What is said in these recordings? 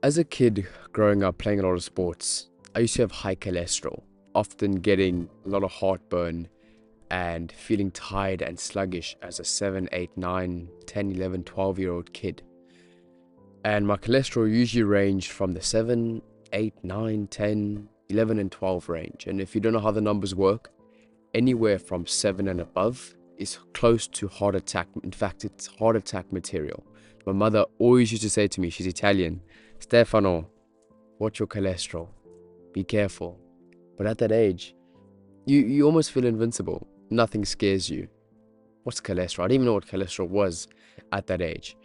As a kid growing up playing a lot of sports, I used to have high cholesterol, often getting a lot of heartburn and feeling tired and sluggish as a 7, 8, 9, 10, 11, 12-year-old kid. And my cholesterol usually ranged from the 7, 8, 9, 10, 11, and 12 range. And if you don't know how the numbers work, anywhere from 7 and above is close to heart attack. In fact, it's heart attack material. My mother always used to say to me, she's Italian, Stefano, watch your cholesterol. Be careful. But at that age, you almost feel invincible. Nothing scares you. What's cholesterol? I didn't even know what cholesterol was at that age.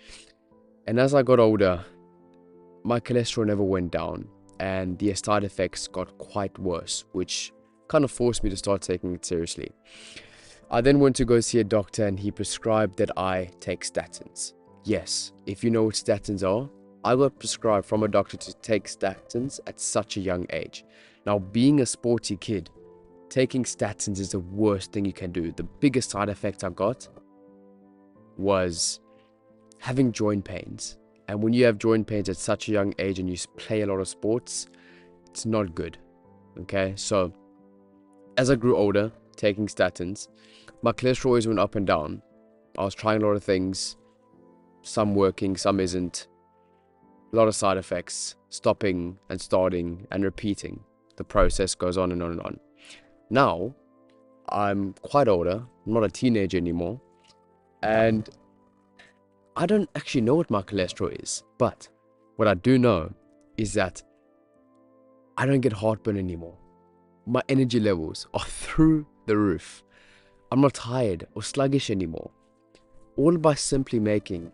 And as I got older, my cholesterol never went down, and the side effects got quite worse, which kind of forced me to start taking it seriously. I then went to go see a doctor, and he prescribed that I take statins. Yes, if you know what statins are, I got prescribed from a doctor to take statins at such a young age. Now, being a sporty kid, taking statins is the worst thing you can do. The biggest side effect I got was having joint pains. And when you have joint pains at such a young age and you play a lot of sports, it's not good. Okay, so as I grew older, taking statins, my cholesterol always went up and down. I was trying a lot of things, some working, some isn't. A lot of side effects, stopping and starting and repeating. The process goes on and on and on. Now, I'm quite older, I'm not a teenager anymore, and I don't actually know what my cholesterol is, but what I do know is that I don't get heartburn anymore. My energy levels are through the roof. I'm not tired or sluggish anymore, all by simply making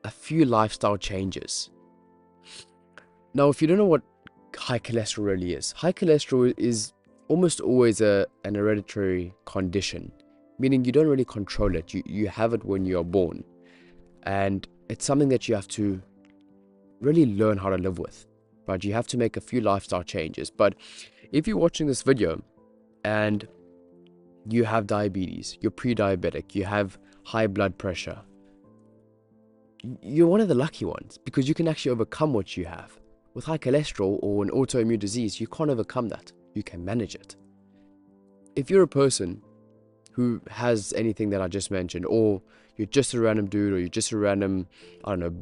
a few lifestyle changes. Now, if you don't know what high cholesterol really is, high cholesterol is almost always an hereditary condition, meaning you don't really control it. You have it when you are born, and it's something that you have to really learn how to live with, right? You have to make a few lifestyle changes. But if you're watching this video and you have diabetes, you're pre-diabetic, you have high blood pressure, you're one of the lucky ones, because you can actually overcome what you have. With high cholesterol or an autoimmune disease, you can't overcome that. You can manage it. If you're a person who has anything that I just mentioned, or you're just a random dude, or you're just a random,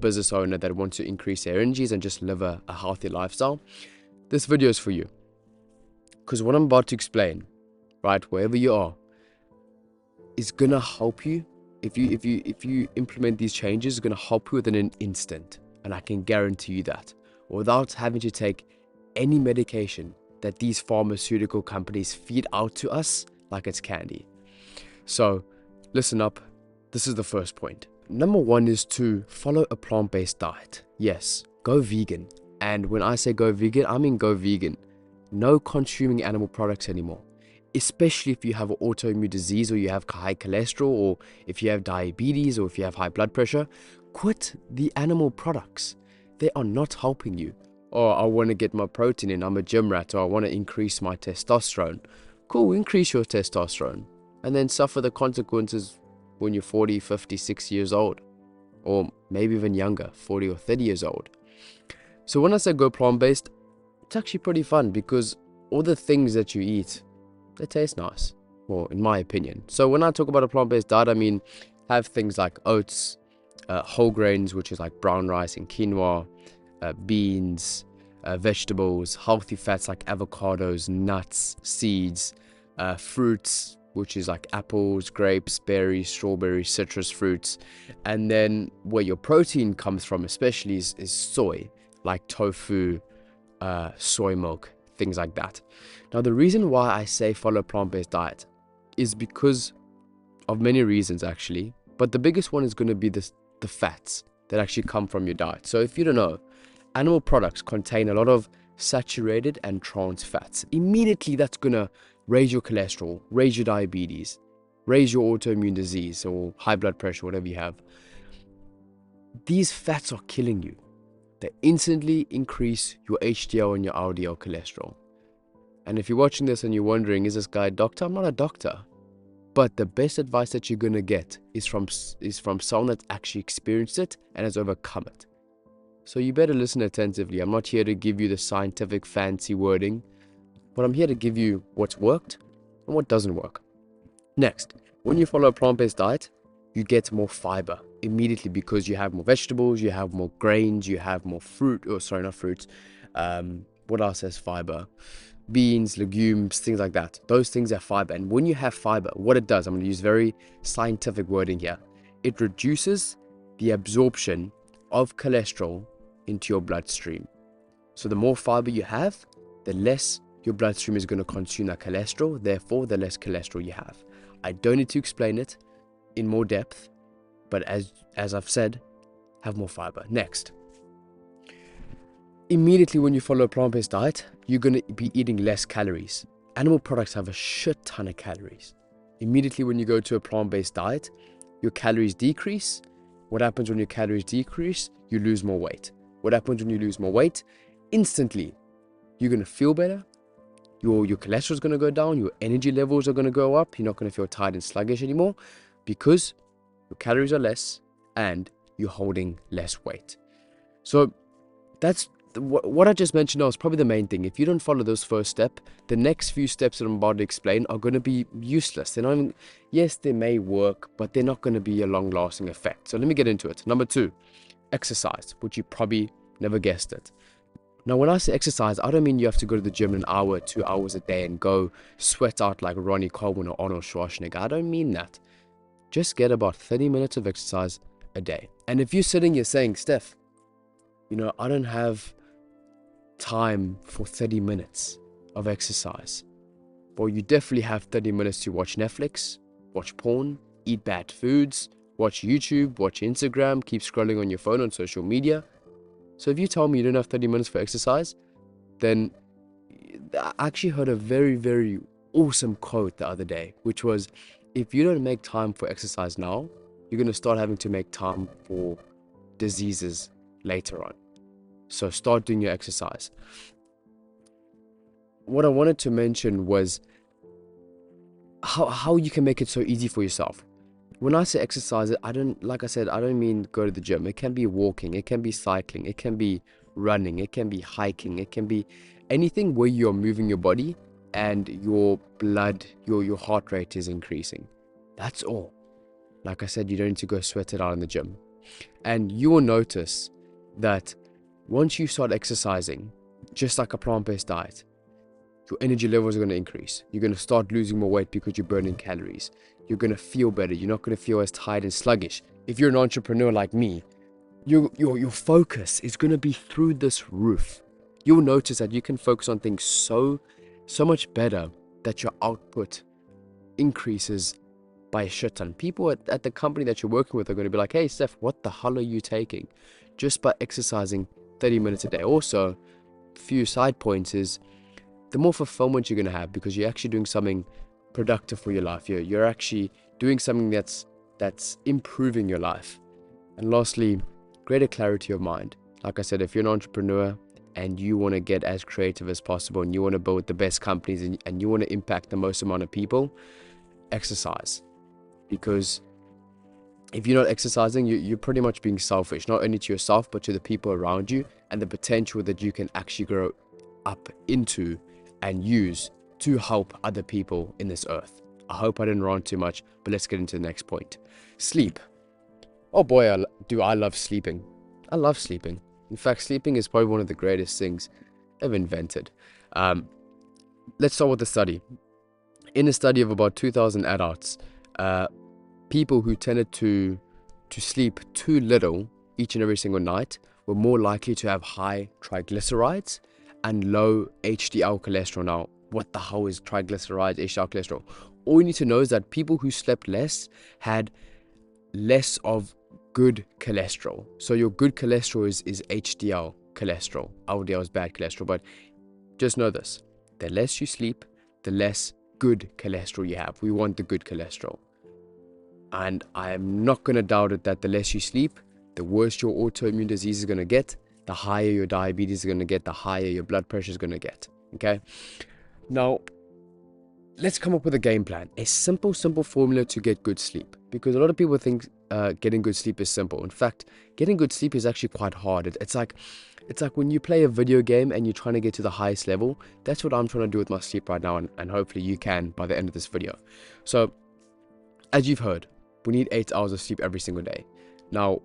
business owner that wants to increase their energies and just live a healthy lifestyle, this video is for you. Because what I'm about to explain, right, wherever you are, is gonna help you. If you implement these changes, it's gonna help you within an instant, and I can guarantee you that, without having to take any medication that these pharmaceutical companies feed out to us like it's candy. So listen up, this is the first point. Number one is to follow a plant-based diet. Yes, go vegan. And when I say go vegan, I mean go vegan. No consuming animal products anymore. Especially if you have an autoimmune disease, or you have high cholesterol, or if you have diabetes, or if you have high blood pressure, quit the animal products. They are not helping you. Or I want to get my protein in, I'm a gym rat, or I want to increase my testosterone. Cool, increase your testosterone, and then suffer the consequences when you're 40, 50, 60 years old, or maybe even younger, 40 or 30 years old. So when I say go plant-based, it's actually pretty fun, because all the things that you eat, they taste nice, well, in my opinion. So when I talk about a plant-based diet, I mean have things like oats, whole grains, which is like brown rice and quinoa, beans, vegetables, healthy fats like avocados, nuts, seeds, fruits, which is like apples, grapes, berries, strawberries, citrus fruits. And then where your protein comes from especially is soy, like tofu, soy milk, things like that. Now, the reason why I say follow a plant-based diet is because of many reasons actually, but the biggest one is going to be the fats that actually come from your diet. So if you don't know, animal products contain a lot of saturated and trans fats. Immediately that's going to raise your cholesterol, raise your diabetes, raise your autoimmune disease or high blood pressure, whatever you have. These fats are killing you. They instantly increase your HDL and your LDL cholesterol. And if you're watching this and you're wondering, is this guy a doctor? I'm not a doctor. But the best advice that you're going to get is from someone that's actually experienced it and has overcome it. So you better listen attentively. I'm not here to give you the scientific fancy wording, but I'm here to give you what's worked and what doesn't work. Next, when you follow a plant-based diet, you get more fiber immediately because you have more vegetables, you have more grains, you have more fruit, or sorry, not fruits. What else has fiber? Beans, legumes, things like that. Those things have fiber. And when you have fiber, what it does, I'm going to use very scientific wording here. It reduces the absorption of cholesterol into your bloodstream. So the more fiber you have, the less your bloodstream is going to consume that cholesterol. Therefore, the less cholesterol you have. I don't need to explain it in more depth, but as I've said, have more fiber. Next, immediately when you follow a plant-based diet, you're going to be eating less calories. Animal products have a shit ton of calories. Immediately when you go to a plant-based diet, your calories decrease. What happens when your calories decrease? You lose more weight. What happens when you lose more weight? Instantly, you're going to feel better. Your cholesterol is going to go down. Your energy levels are going to go up. You're not going to feel tired and sluggish anymore because your calories are less and you're holding less weight. So that's what I just mentioned now is probably the main thing. If you don't follow those first step, the next few steps that I'm about to explain are going to be useless. They're not even, yes, they may work, but they're not going to be a long-lasting effect. So let me get into it. Number 2, exercise, which you probably never guessed it. Now, when I say exercise, I don't mean you have to go to the gym an hour, 2 hours a day and go sweat out like Ronnie Coleman or Arnold Schwarzenegger. I don't mean that. Just get about 30 minutes of exercise a day. And if you're sitting here saying, Steph, I don't have time for 30 minutes of exercise. Well, you definitely have 30 minutes to watch Netflix, watch porn, eat bad foods, watch YouTube, watch Instagram, keep scrolling on your phone on social media. So if you tell me you don't have 30 minutes for exercise, then I actually heard a very, very awesome quote the other day, which was, if you don't make time for exercise now, you're going to start having to make time for diseases later on. So start doing your exercise. What I wanted to mention was how you can make it so easy for yourself. When I say exercise, I don't mean go to the gym. It can be walking, it can be cycling, it can be running, it can be hiking, it can be anything where you're moving your body and your blood, your heart rate is increasing. That's all. Like I said, you don't need to go sweat it out in the gym. And you will notice that once you start exercising, just like a plant-based diet, your energy levels are going to increase. You're going to start losing more weight because you're burning calories. You're going to feel better. You're not going to feel as tired and sluggish. If you're an entrepreneur like me, your focus is going to be through this roof. You'll notice that you can focus on things so much better that your output increases by a shit ton. People at the company that you're working with are going to be like, hey, Steph, what the hell are you taking? Just by exercising 30 minutes a day. Also, few side points is the more fulfillment you're going to have because you're actually doing something productive for your life. You're actually doing something that's improving your life. And lastly, greater clarity of mind. Like I said, if you're an entrepreneur and you want to get as creative as possible and you want to build the best companies and you want to impact the most amount of people, exercise. Because if you're not exercising, you're pretty much being selfish, not only to yourself, but to the people around you and the potential that you can actually grow up into and use to help other people in this earth. I hope I didn't rant too much, but let's get into the next point. Sleep. Oh boy, do I love sleeping. I love sleeping. In fact, sleeping is probably one of the greatest things ever invented. Let's start with the study. In a study of about 2,000 adults, people who tended to sleep too little each and every single night were more likely to have high triglycerides and low HDL cholesterol. Now, what the hell is triglycerides, HDL cholesterol? All you need to know is that people who slept less had less of good cholesterol. So your good cholesterol is HDL cholesterol. LDL is bad cholesterol, but just know this. The less you sleep, the less good cholesterol you have. We want the good cholesterol. And I am not going to doubt it that the less you sleep, the worse your autoimmune disease is going to get, the higher your diabetes is going to get, the higher your blood pressure is going to get. Okay? Now, let's come up with a game plan. A simple formula to get good sleep. Because a lot of people think getting good sleep is simple. In fact, getting good sleep is actually quite hard. It's like when you play a video game and you're trying to get to the highest level. That's what I'm trying to do with my sleep right now, and hopefully you can by the end of this video. So, as you've heard, we need 8 hours of sleep every single day. Now,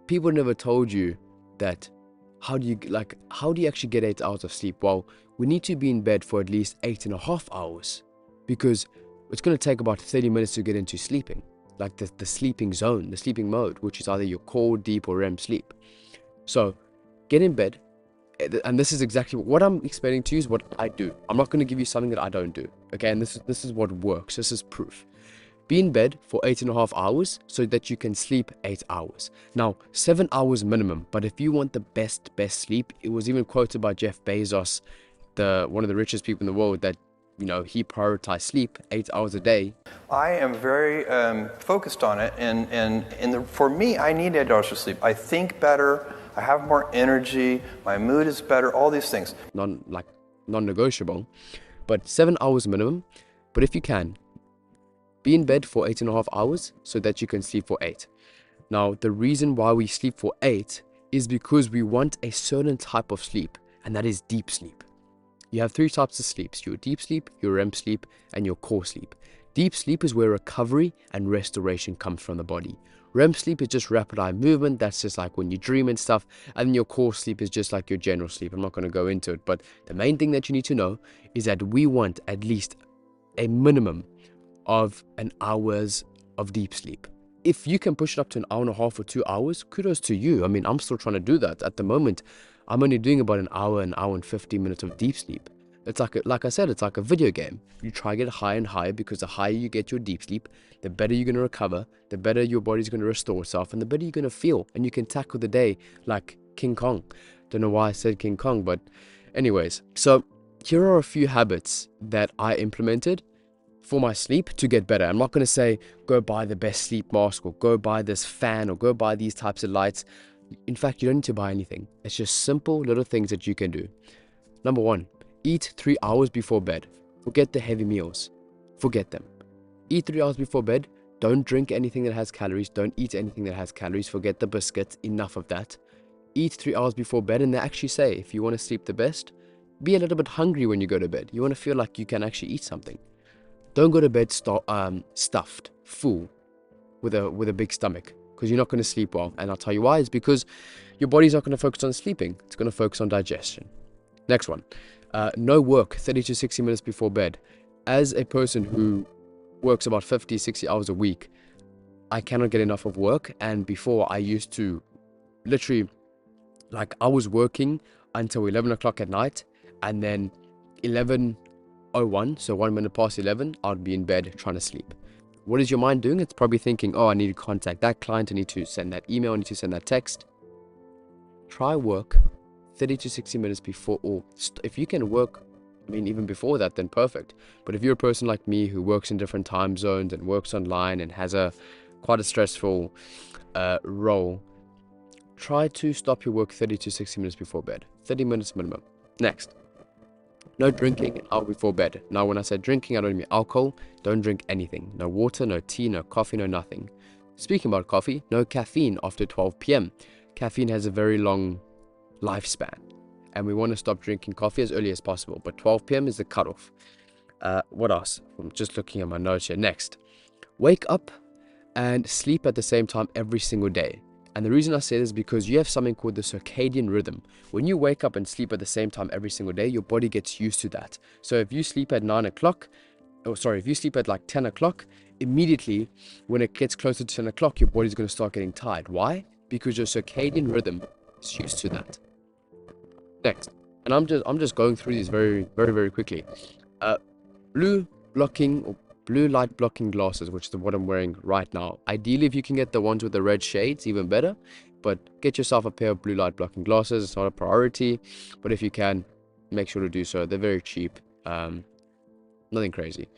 people never told you that. How do you actually get 8 hours of sleep? Well, we need to be in bed for at least 8.5 hours, because it's going to take about 30 minutes to get into sleeping, like the sleeping zone, the sleeping mode, which is either your core, deep, or REM sleep. So get in bed, and this is exactly what I'm explaining to you is what I do. I'm not going to give you something that I don't do, okay? And this is what works. This is proof. Be in bed for 8.5 hours so that you can sleep 8 hours. Now, 7 hours minimum, but if you want the best sleep, it was even quoted by Jeff Bezos, one of the richest people in the world, that he prioritized sleep 8 hours a day. I am very focused on it, and for me, I need 8 hours of sleep. I think better, I have more energy, my mood is better, all these things. Non-negotiable, but 7 hours minimum. But if you can, be in bed for 8.5 hours so that you can sleep for 8. Now, the reason why we sleep for 8 is because we want a certain type of sleep, and that is deep sleep. You have 3 types of sleeps: your deep sleep, your REM sleep, and your core sleep. Deep sleep is where recovery and restoration comes from the body. REM sleep is just rapid eye movement. That's just like when you dream and stuff. And your core sleep is just like your general sleep. I'm not going to go into it, but the main thing that you need to know is that we want at least a minimum of an hours of deep sleep. If you can push it up to an hour and a half or 2 hours, kudos to you. I mean, I'm still trying to do that. At the moment, I'm only doing about an hour and 50 minutes of deep sleep. It's like I said, it's like a video game. You try to get higher and higher, because the higher you get your deep sleep, the better you're going to recover, the better your body's going to restore itself, and the better you're going to feel. And you can tackle the day like King Kong. Don't know why I said King Kong, but anyways. So here are a few habits that I implemented for my sleep to get better. I'm not going to say go buy the best sleep mask, or go buy this fan, or go buy these types of lights. In fact, you don't need to buy anything. It's just simple little things that you can do. Number 1, eat 3 hours before bed. Forget the heavy meals. Forget them. Eat 3 hours before bed. Don't drink anything that has calories. Don't eat anything that has calories. Forget the biscuits. Enough of that. Eat 3 hours before bed, and they actually say if you want to sleep the best, be a little bit hungry when you go to bed. You want to feel like you can actually eat something. Don't go to bed stuffed, full, with a big stomach, because you're not going to sleep well. And I'll tell you why. It's because your body's not going to focus on sleeping. It's going to focus on digestion. Next one. No work 30 to 60 minutes before bed. As a person who works about 50, 60 hours a week, I cannot get enough of work. And before, I used to literally, I was working until 11 o'clock at night, and then 11:01, so 1 minute past 11, I'd be in bed trying to sleep. What is your mind doing? It's probably thinking, oh, I need to contact that client, I need to send that email, I need to send that text. Try work 30 to 60 minutes before, or if you can work, even before that, then perfect. But if you're a person like me who works in different time zones and works online and has quite a stressful role, try to stop your work 30 to 60 minutes before bed. 30 minutes minimum. Next. No drinking an hour before bed. Now, when I say drinking, I don't mean alcohol. Don't drink anything. No water, no tea, no coffee, no nothing. Speaking about coffee, no caffeine after 12 p.m. Caffeine has a very long lifespan, and we want to stop drinking coffee as early as possible. But 12 p.m. is the cutoff. What else? I'm just looking at my notes here. Next. Wake up and sleep at the same time every single day. And the reason I say this is because you have something called the circadian rhythm. When you wake up and sleep at the same time every single day, your body gets used to that. So if you sleep at if you sleep at 10 o'clock, immediately when it gets closer to 10 o'clock, your body's going to start getting tired. Why? Because your circadian rhythm is used to that. Next, and I'm just going through these very, very, very quickly. Blue light blocking glasses, which is what I'm wearing right now. Ideally, if you can get the ones with the red shades, even better. But get yourself a pair of blue light blocking glasses. It's not a priority, but if you can, make sure to do so. They're very cheap. Nothing crazy.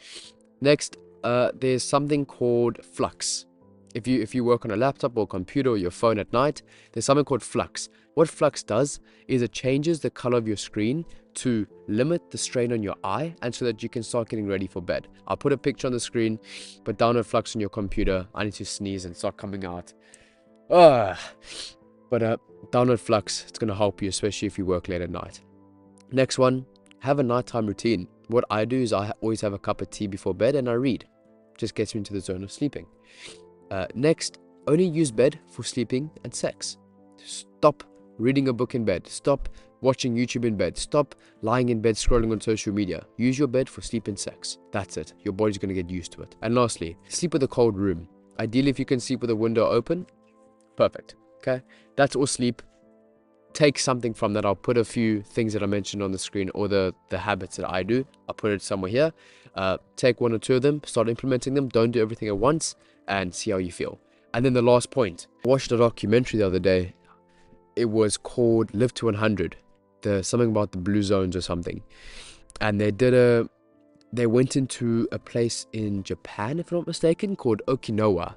Next, there's something called Flux. If you work on a laptop or computer or your phone at night, there's something called flux. What flux does is it changes the color of your screen to limit the strain on your eye and so that you can start getting ready for bed. I'll put a picture on the screen, but download flux on your computer. I need to sneeze and start coming out. But download flux. It's going to help you, especially if you work late at night. Next one, have a nighttime routine. What I do is I always have a cup of tea before bed and I read. Just gets me into the zone of sleeping. Next, only use bed for sleeping and sex. Stop reading a book in bed. Stop watching YouTube in bed. Stop lying in bed scrolling on social media. Use your bed for sleep and sex. That's it. Your body's going to get used to it. And lastly, sleep with a cold room. Ideally, if you can sleep with a window open, perfect. Okay, that's all sleep. Take something from that. I'll put a few things that I mentioned on the screen, or the habits that I do. I'll put it somewhere here. Take one or two of them, start implementing them. Don't do everything at once and see how you feel. And then the last point, I watched a documentary the other day. It was called Live to 100. Something about the blue zones or something. And they went into a place in Japan, if I'm not mistaken, called Okinawa.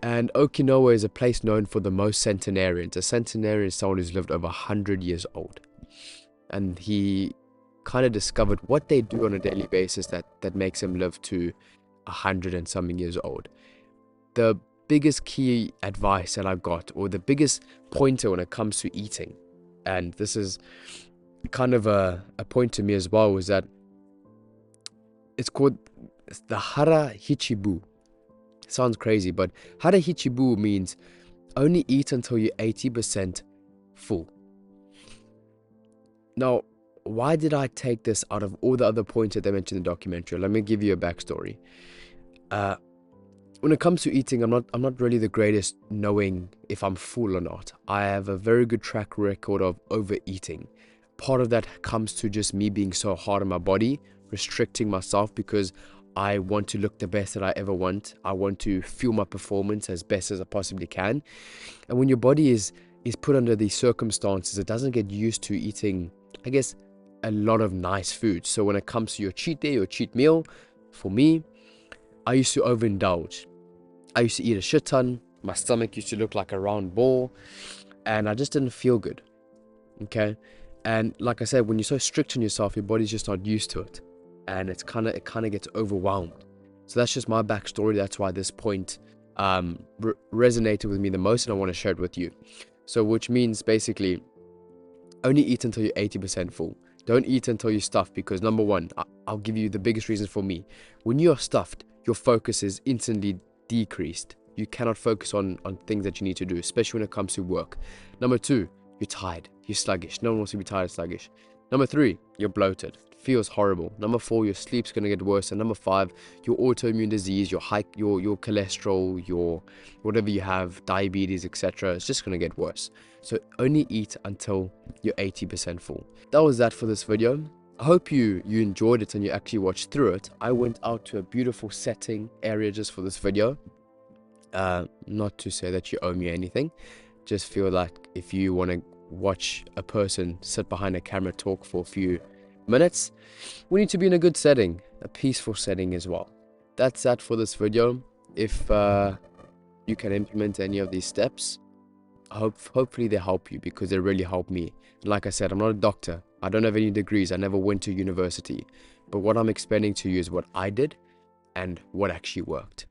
And Okinawa is a place known for the most centenarians. A centenarian is someone who's lived over 100 years old. And he kind of discovered what they do on a daily basis that makes them live to 100 and something years old. The biggest key advice that I got, or the biggest pointer when it comes to eating, and this is kind of a point to me as well, is that it's called the Hara Hichibu. Sounds crazy, but Hara Hichibu means only eat until you're 80% full. Now, why did I take this out of all the other points that they mentioned in the documentary? Let me give you a backstory. When it comes to eating, I'm not really the greatest knowing if I'm full or not. I have a very good track record of overeating. Part of that comes to just me being so hard on my body, restricting myself because I want to look the best that I ever want. I want to fuel my performance as best as I possibly can. And when your body is put under these circumstances, it doesn't get used to eating, I guess, a lot of nice food. So when it comes to your cheat day or cheat meal, for me, I used to overindulge. I used to eat a shit ton. My stomach used to look like a round ball. And I just didn't feel good. Okay? And like I said, when you're so strict on yourself, your body's just not used to it. And it kind of gets overwhelmed. So that's just my backstory. That's why this point resonated with me the most, and I want to share it with you. So which means basically, only eat until you're 80% full. Don't eat until you're stuffed, because number one, I'll give you the biggest reason for me. When you're stuffed, your focus is instantly decreased. You cannot focus on things that you need to do, especially when it comes to work. Number two, you're tired. You're sluggish. No one wants to be tired and sluggish. Number three, you're bloated. It feels horrible. Number four, your sleep's going to get worse. And number five, your autoimmune disease, your cholesterol, your whatever you have, diabetes, etc. It's just going to get worse. So only eat until you're 80% full. That was that for this video. I hope you enjoyed it and you actually watched through it. I went out to a beautiful setting area just for this video. Not to say that you owe me anything. Just feel like if you want to watch a person sit behind a camera talk for a few minutes, we need to be in a good setting, a peaceful setting as well. That's that for this video. If you can implement any of these steps, hopefully they help you, because they really help me. And like I said, I'm not a doctor. I don't have any degrees. I never went to university. But what I'm explaining to you is what I did and what actually worked.